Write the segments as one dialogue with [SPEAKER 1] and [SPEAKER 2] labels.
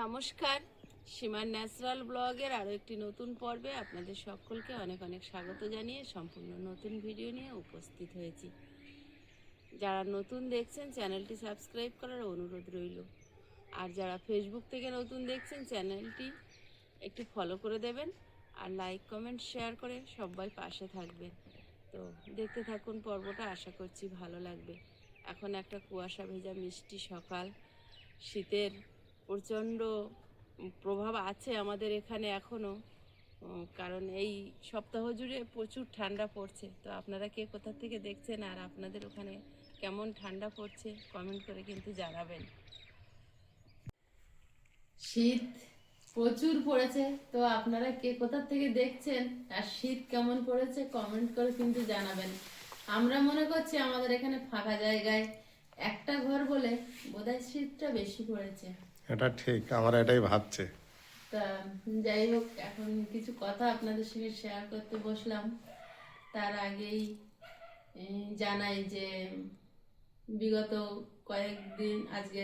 [SPEAKER 1] নমস্কার, সীমার ন্যাচারাল ব্লগের আরও একটি নতুন পর্বে আপনাদের সকলকে অনেক অনেক স্বাগত জানিয়ে সম্পূর্ণ নতুন ভিডিও নিয়ে উপস্থিত হয়েছি। যারা নতুন দেখছেন চ্যানেলটি সাবস্ক্রাইব করার অনুরোধ রইল, আর যারা ফেসবুক থেকে নতুন দেখছেন চ্যানেলটি একটু ফলো করে দেবেন, আর লাইক কমেন্ট শেয়ার করে সবাই পাশে থাকবেন। তো দেখতে থাকুন পর্বটা, আশা করছি ভালো লাগবে। এখন একটা কুয়াশা ভেজা মিষ্টি সকাল, শীতের প্রচণ্ড প্রভাব আছে আমাদের এখানে এখনও, কারণ এই সপ্তাহ জুড়ে প্রচুর ঠান্ডা পড়ছে। তো আপনারা কে কোথা থেকে দেখছেন আর আপনাদের ওখানে কেমন ঠান্ডা পড়ছে কমেন্ট করে কিন্তু জানাবেন। শীত প্রচুর পড়েছে, তো আপনারা কে কোথা থেকে দেখছেন আর শীত কেমন পড়েছে কমেন্ট করে কিন্তু জানাবেন। আমরা মনে করছি আমাদের এখানে ফাঁকা জায়গায় একটা ঘর বলে বোধহয় শীতটা বেশি পড়েছে।
[SPEAKER 2] এটা ঠিক, আমরা এটাই ভাবছে।
[SPEAKER 1] তা যাই হোক, এখন কিছু কথা আপনাদের সঙ্গে শেয়ার করতে বসলাম। তার আগেই জানাই যে বিগত কয়েকদিন, আজকে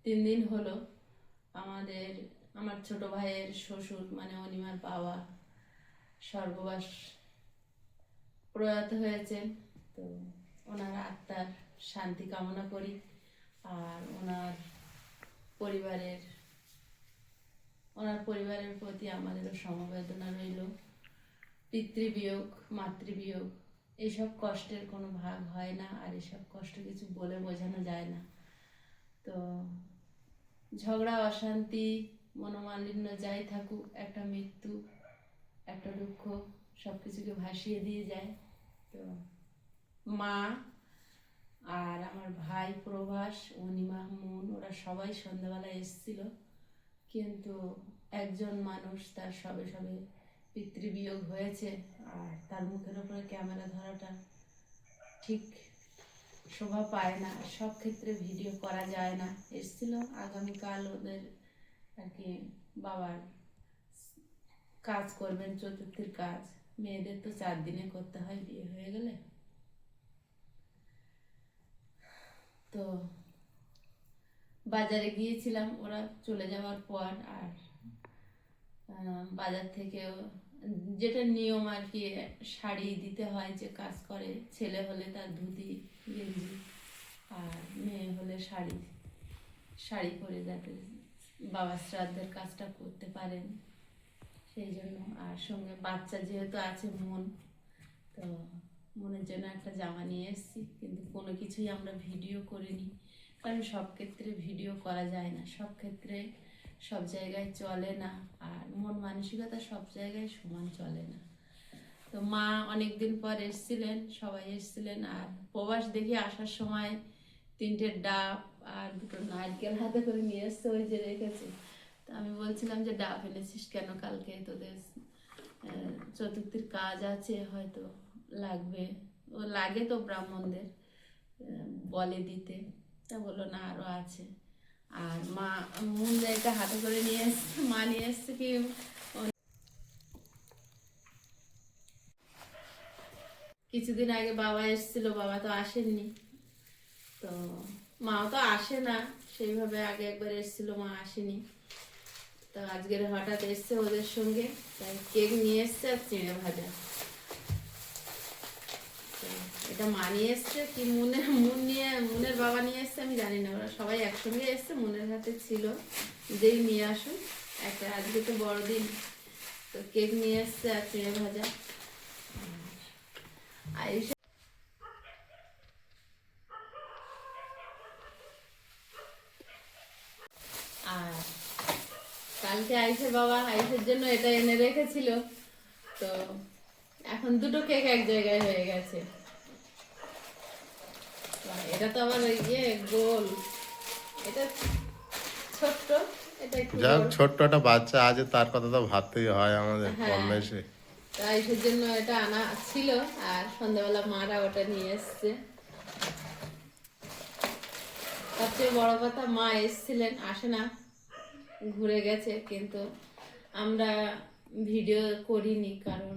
[SPEAKER 1] 3 দিন হলো আমার ছোট ভাইয়ের শ্বশুর মানে অনিমার বাবা স্বর্গবাস প্রয়াত হয়েছে। তো ওনার আত্মার শান্তি কামনা করি, আর ওনার পরিবারের প্রতি আমাদেরও সমবেদনা রইল। পিতৃবিয়োগ, মাতৃবিয়োগ, এইসব কষ্টের কোনো ভাগ হয় না, আর এসব কষ্ট কিছু বলে বোঝানো যায় না। তো ঝগড়া, অশান্তি, মনোমালিন্য যাই থাকুক, একটা মৃত্যু, একটা দুঃখ সব কিছুকে ভাসিয়ে দিয়ে যায়। তো মা আর আমার ভাই প্রভাস, অনিমা, মুন, ওরা সবাই সন্ধ্যাবেলায় এসেছিল, কিন্তু একজন মানুষ তার সবে সবে পিতৃবিয়োগ হয়েছে, আর তার মুখের ওপরে ক্যামেরা ধরাটা ঠিক শোভা পায় না। সব ক্ষেত্রে ভিডিও করা যায় না। এসেছিল আগামীকাল ওদের আর কি বাবার কাজ করবেন, চতুর্থীর কাজ। মেয়েদের তো 4 দিনে করতে হয় বিয়ে হয়ে গেলে। তো বাজারে গিয়েছিলাম ওরা চলে যাওয়ার পর, আর বাজার থেকেও যেটা নিয়ম আর কি, শাড়ি দিতে হয় যে কাজ করে। ছেলে হলে তার ধুতি গেঞ্জি, আর মেয়ে হলে শাড়ি পরে যাতে বাবার শ্রাদ্ধের কাজটা করতে পারেন সেই জন্য। আর সঙ্গে বাচ্চা যেহেতু আছে মন, তো মনের জন্য একটা জামা নিয়ে এসেছি, কিন্তু কোনো কিছুই আমরা ভিডিও করিনি, কারণ সব ক্ষেত্রে ভিডিও করা যায় না, সব ক্ষেত্রে সব জায়গায় চলে না, আর মন মানসিকতা সব জায়গায় সমান চলে না। তো মা অনেকদিন পর এসেছিলেন, সবাই এসেছিলেন, আর প্রবাস দেখি আসার সময় 3টে ডাব আর 2টো নারকেল হাতে করে নিয়ে এসছে, ওই যে রেখেছে। তো আমি বলছিলাম যে ডাব এনেছিস কেন, কালকে তোদের চতুর্থীর কাজ আছে, হয়তো লাগবে, ও লাগে তো ব্রাহ্মণদের বলে দিতে। তা বললো না আরও আছে। আর মা মুন জায়গা হাতে করে নিয়ে এসছে, মা নিয়ে এসছে কি কিছুদিন আগে বাবা এসেছিল, বাবা তো আসেননি, তো মাও তো আসে না সেইভাবে। আগে একবার এসেছিল, মা আসেনি। তো আজকের হঠাৎ এসছে ওদের সঙ্গে, তাই কেক নিয়ে এসছে আর চিড়ে ভাজা। এটা মা নিয়ে এসছে কি মুনের বাবা নিয়ে এসছে আমি জানি না, ওরা সবাই একসঙ্গে এসছে, মুনের হাতে ছিল যেই নিয়ে আসুন একটা, আজকে তো বড়দিন। তো কেক নিয়ে এসছে আর চিড়ে ভাজা। আর কালকে আইসের বাবা আইসের জন্য এটা এনে রেখেছিল, তো এখন 2টো কেক এক জায়গায় হয়ে গেছে। এটা তো আবার গোল, এটা ছোট্ট, এটা একটু
[SPEAKER 2] যাক, ছোট্ট একটা বাচ্চা আছে, তার কথা তো ভাবতেই হয় আমাদের কম বেশি।
[SPEAKER 1] তাই সেজন্য এটা আনা ছিল, আর সন্ধ্যাবেলা মারা ওটা নিয়ে এসছে। সবচেয়ে বড় কথা, মা এসছিলেন, আসে না, ঘুরে গেছে, কিন্তু আমরা ভিডিও করিনি, কারণ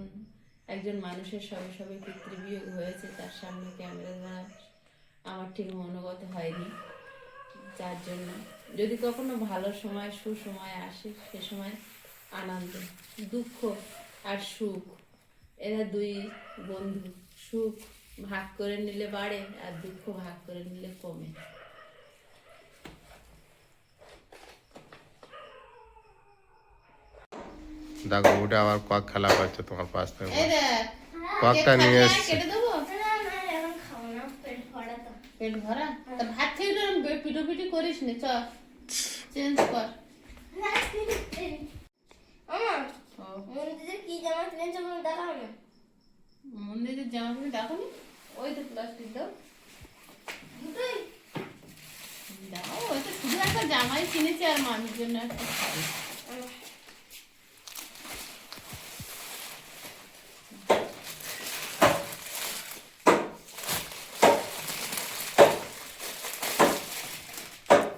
[SPEAKER 1] একজন মানুষের সবে সবে পিতৃবিয়োগ হয়েছে, তার সামনে ক্যামেরা ধরা আমার ঠিক মনোগত হয়নি, যার জন্য। যদি কখনো ভালো সময় সুসময় আসে সে সময় আনন্দ, দুঃখ আর সুখ এরা দুই বন্ধু। সুখ ভাগ করে নিলে বাড়ে আর দুঃখ ভাগ করে নিলে কমে।
[SPEAKER 2] দেখো ওটা আবার কক খেলা করছে তোমার পাশ থেকে।
[SPEAKER 1] এই দেখ,
[SPEAKER 2] ককটা
[SPEAKER 1] কেক
[SPEAKER 2] নিয়ে
[SPEAKER 1] কাটলে
[SPEAKER 2] এসছে।
[SPEAKER 1] কেটে দেবো।
[SPEAKER 3] না না এখন খাবো না, পেট ভরা তো।
[SPEAKER 1] পেট ভরা? তা ভাত খেয়ে পিটোপিটি করিস নি, চ চেঞ্জ কর।
[SPEAKER 3] আমার
[SPEAKER 1] ও,
[SPEAKER 3] মন্দিরে কি জামা কিনেছো তুমি দেখাও না।
[SPEAKER 1] মন্দিরের জামা তুমি দেখো নি? ওই তো প্লাস্টিক দাও।
[SPEAKER 3] দুটোই
[SPEAKER 1] দাও, ওই তো শুধু একটা জামাই কিনেছি আর মামির জন্য একটা শাড়ি।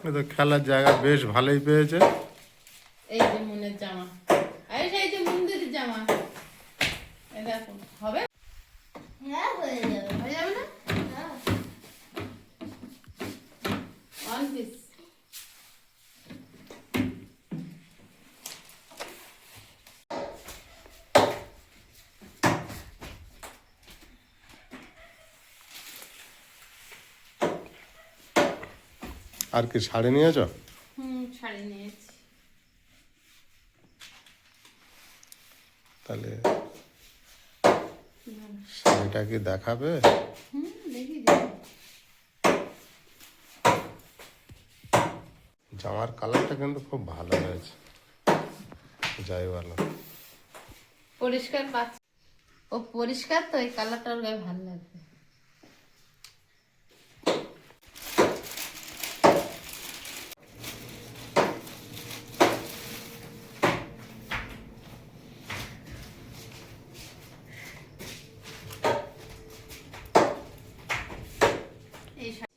[SPEAKER 2] এ তো খেলার জায়গা বেশ ভালোই পেয়েছে।
[SPEAKER 1] এই যে মনের জামা, এই যে মন্দিরের জামা, এই দেখো হবে,
[SPEAKER 3] হ্যাঁ হয়ে যাবে।
[SPEAKER 1] হয়ে যাবে না?
[SPEAKER 3] হ্যাঁ
[SPEAKER 1] ওয়ান পিস।
[SPEAKER 2] আর কি শাড়ি নিয়েছো?
[SPEAKER 1] শাড়ি নিয়েছি।
[SPEAKER 2] তাহলে শাড়িটা কি দেখাবে?
[SPEAKER 1] দেখি
[SPEAKER 2] জামার কালারটা কিন্তু খুব ভালো হয়েছে, যাই বলো।
[SPEAKER 1] পরিষ্কার পাচ্ছি, ও পরিষ্কার তো এই কালারটা ওর গায়ে ভালো লাগবে। এই শাড়ি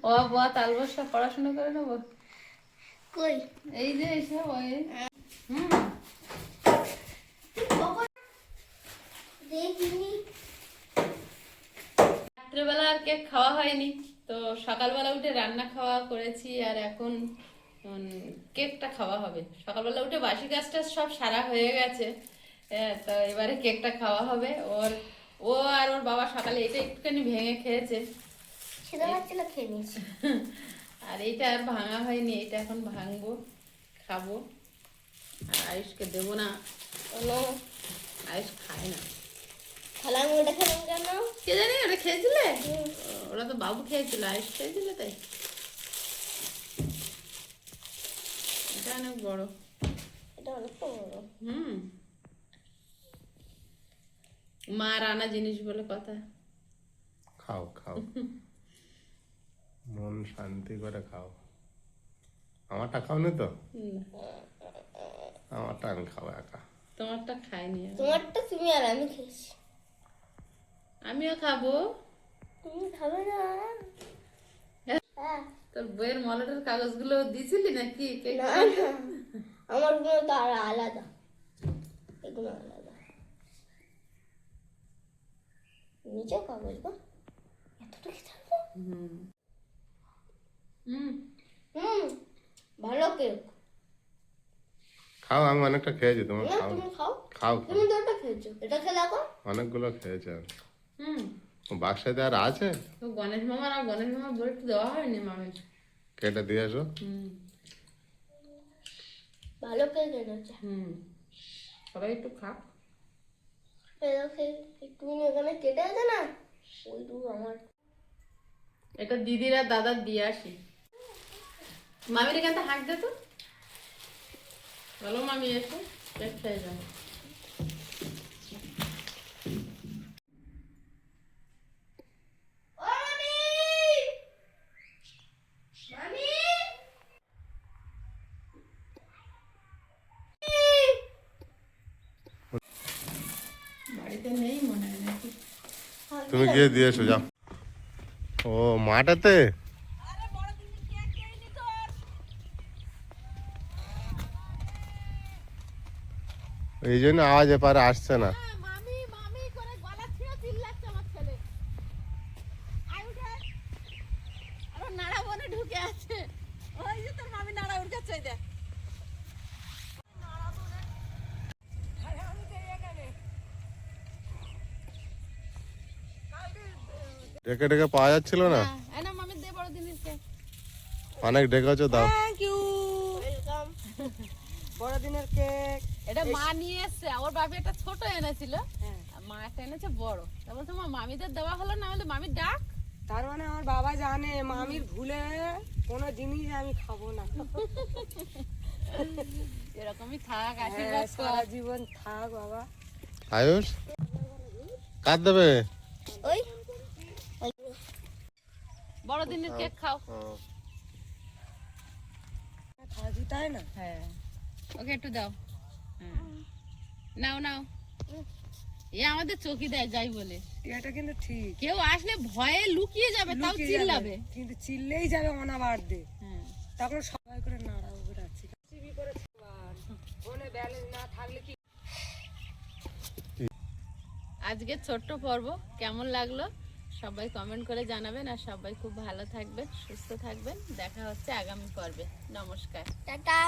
[SPEAKER 1] ও বাবা, তালবস্যা পড়াশোনা করে নেবো।
[SPEAKER 3] কই
[SPEAKER 1] এই যে এইসব
[SPEAKER 3] দেখিনি।
[SPEAKER 1] রাত্রেবেলা আর কেক খাওয়া হয়নি, তো সকালবেলা উঠে রান্না খাওয়া করেছি আর এখন কেকটা খাওয়া হবে। সকালবেলা উঠে বাসি কাজটা সব সারা হয়ে গেছে, তো এবারে কেকটা খাওয়া হবে। ও আর ওর বাবা সকালে এটা একটুখানি ভেঙে খেয়েছে,
[SPEAKER 3] ছেলে বাচ্চারা খেয়ে নিয়েছি।
[SPEAKER 1] আর এইটা আর ভাঙা হয়নি, এটা এখন ভাঙবো, খাবো। আর আয়ুষকে দেবো না, আয়ুষ খায় না।
[SPEAKER 3] খেলার মধ্যে খেলাম কেন?
[SPEAKER 1] কে জানি, ওটা খেয়েছিলে? ওরা তো বাবু খেয়েছিল, আয়ুষ খেয়েছিল তাই। এটা অনেক বড়।
[SPEAKER 3] এটা অনেক বড়।
[SPEAKER 1] মার আনা জিনিস বলে কথা।
[SPEAKER 2] খাও খাও, মন শান্তি করে খাও। আমারটা খাওনি তো? আমারটা আমি খাবো একা।
[SPEAKER 1] তোমারটা খাইনি আমি।
[SPEAKER 3] তোমারটা তুমি আর আমি খেয়েছি।
[SPEAKER 1] আমিও খাবো।
[SPEAKER 3] তুমি খাবে না? হ্যাঁ।
[SPEAKER 1] তোর বইয়ের মলাটের কাগজগুলো দিছিলি নাকি?
[SPEAKER 3] না না, আমার গুলো তো আর আলাদা, এগুলো আলাদা। নিচে কাগজ গো, এতটা কি থাকবো? ভালো কেক।
[SPEAKER 2] খাও, আমি অনেকটা খেয়েছি, তোমার
[SPEAKER 3] না
[SPEAKER 2] খাও।
[SPEAKER 3] তুমি খাও,
[SPEAKER 2] খাও
[SPEAKER 3] তুমি তো ওটা খেয়েছো, এটা খেয়ে দেখো।
[SPEAKER 2] অনেকগুলো খেয়েছি আমি।
[SPEAKER 1] হুম।
[SPEAKER 2] বাক্সাতে আর আছে?
[SPEAKER 1] তো গণেশ মামার আর গণেশ মামার বই একটু দেওয়া হয়নি মামির।
[SPEAKER 2] কেটে দিয়ে এসো।
[SPEAKER 3] ভালো কেক এনেছে।
[SPEAKER 1] সবাই একটু খা।
[SPEAKER 3] তুমি এখানে কেটে আছে না, ওইটুকু আমার।
[SPEAKER 1] এটা দিদির আর দাদার দিয়ে আসি। মামির এখান থেকে হাঁক দে তো। বলো মামি এসে কেক খেয়ে যাবো।
[SPEAKER 3] ও মামি, মামি,
[SPEAKER 1] বাড়িতে নেই মনে হয় নাকি?
[SPEAKER 2] তুমি গিয়ে দিয়ে এসো, যাও। ও মাঠেতে? এই জন্য আওয়াজ এপারে আসছে না। ডেকে ডেকে পাওয়া যাচ্ছিল না,
[SPEAKER 1] এই না মামি দে বড়দিনের কেক।
[SPEAKER 2] অনেক ডেকেছো, দাও।
[SPEAKER 4] Thank you.
[SPEAKER 3] ওয়েলকাম।
[SPEAKER 4] বড়দিনের কেক।
[SPEAKER 1] এটা মা নিয়ে এসছে, আমার বাপি একটা ছোট এনেছিল,
[SPEAKER 4] হ্যাঁ।
[SPEAKER 1] আর মা একটা এনেছে বড়। তা বলছে মা মামিদের দেওয়া হলো না, বলে মামির ডাক।
[SPEAKER 4] তার মানে আমার বাবা জানে মামির ভুলে কোনো জিনিস আমি খাবো না।
[SPEAKER 1] এরকমই থাক,
[SPEAKER 4] হ্যাঁ,
[SPEAKER 1] আশীর্বাদ
[SPEAKER 4] সারা
[SPEAKER 1] কর।
[SPEAKER 4] জীবন থাক বাবা।
[SPEAKER 2] আয়ুষ কার দেবে?
[SPEAKER 3] ওই
[SPEAKER 1] বড়দিনের কেক খাও।
[SPEAKER 4] খাওয়াছি তাই না?
[SPEAKER 1] হ্যাঁ, ওকে একটু দাও। হ্যাঁ। নাও নাও। এ আমাদের চকি দেয় যাই বলে,
[SPEAKER 4] এটা কিন্তু ঠিক।
[SPEAKER 1] কেউ আসলে ভয়ে লুকিয়ে যাবে, তাও
[SPEAKER 4] লুকিয়ে
[SPEAKER 1] চিল্লাবে।
[SPEAKER 4] যাবে, কিন্তু চিল্লেই যাবে অনাবার দে।
[SPEAKER 1] হ্যাঁ।
[SPEAKER 4] তখন সবাই করে নাড়াবো করে আছে। সিবি করে খাবার। ফোনে ব্যালেন্স না থাকলে কি
[SPEAKER 1] আজকে ছোট্ট পর্ব কেমন লাগলো সবাই কমেন্ট করে জানাবেন, আর সবাই খুব ভালো থাকবেন, সুস্থ থাকবেন। দেখা হচ্ছে আগামী পর্বে। নমস্কার।
[SPEAKER 3] টাটা।